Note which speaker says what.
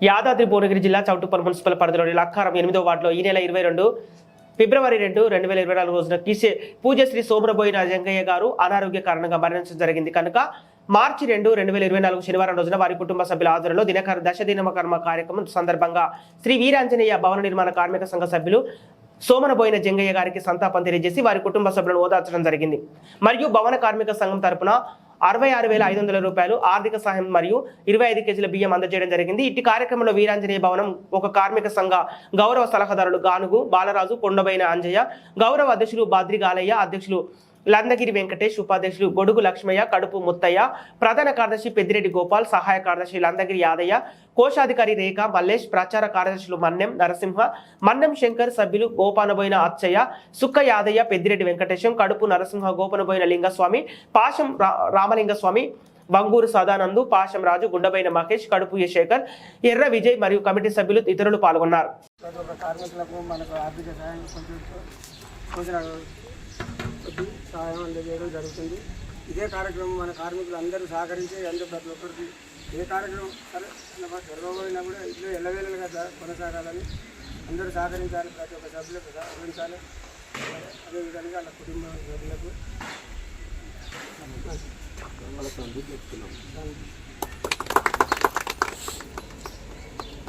Speaker 1: యాదాద్రి భువనగిరి జిల్లా చౌటుప్పల్ మున్సిపల్ పరిధిలోని లక్కారం 8వ వార్డులో ఈ నెల 22 ఫిబ్రవరి 2, 2024 రోజున పూజశ్రీ సోమరబోయిన జంగయ్య గారు అనారోగ్య కారణంగా మరణించడం జరిగింది కనుక మార్చి 2, 2024 శనివారం రోజున వారి కుటుంబ సభ్యుల ఆధ్వర్యంలో దశదిన కర్మ కార్యక్రమం సందర్భంగా శ్రీ వీరాంజనేయ భవన నిర్మాణ కార్మిక సంఘ సభ్యులు సోమరబోయిన జంగయ్య గారికి సంతాపం తెలియజేసి వారి కుటుంబ సభ్యులను ఓదార్చడం జరిగింది. మరియు భవన కార్మిక సంఘం తరపున 66,500 రూపాయలు ఆర్థిక సహాయం మరియు 25 కేజీల బియ్యం అందజేయడం జరిగింది. ఇట్టి కార్యక్రమంలో వీరాంజనేయ భవనం ఒక కార్మిక సంఘ గౌరవ సలహాదారులు గానుగు బాలరాజు, కొండబైన అంజయ్య, గౌరవ అధ్యక్షులు బాద్రిగాలయ్య, అధ్యక్షులు లందగిరి వెంకటేష్, ఉపాధ్యక్షులు గొడుగు లక్ష్మయ్య, కడుపు ముత్తయ్య, ప్రధాన కార్యదర్శి పెద్దిరెడ్డి గోపాల్, సహాయ కార్యదర్శి లందగిరి యాదయ్య, కోశాధికారి రేఖ మల్లేష్, ప్రచార కార్యదర్శులు మన్నెం నరసింహ, మన్నెం శంకర్, సభ్యులు గోపానబోయిన అచ్చయ్య, సుక్క యాదయ్య, పెద్దిరెడ్డి వెంకటేశం, కడుపు నరసింహ, గోపనబోయిన లింగస్వామి, పాశం రామలింగస్వామి, బంగూరు సదానందు, పాశం రాజు, గుండబైన మహేష్, కడుపు శేఖర్, ఎర్ర విజయ్ మరియు కమిటీ సభ్యులు ఇతరులు పాల్గొన్నారు.
Speaker 2: సహాయం అందజేయడం జరుగుతుంది. ఇదే కార్యక్రమం మన కార్మికులు అందరూ సహకరించి ప్రతి ఒక్కరికి ఏ కార్యక్రమం సరే జరగబోయినా కూడా ఇల్లు ఎల్లవేళలుగా కొనసాగాలని అందరూ సహకరించాలి, ప్రతి ఒక్క సభ్యులకు సహకరించాలి. అదేవిధంగా వాళ్ళ కుటుంబ సభ్యులకు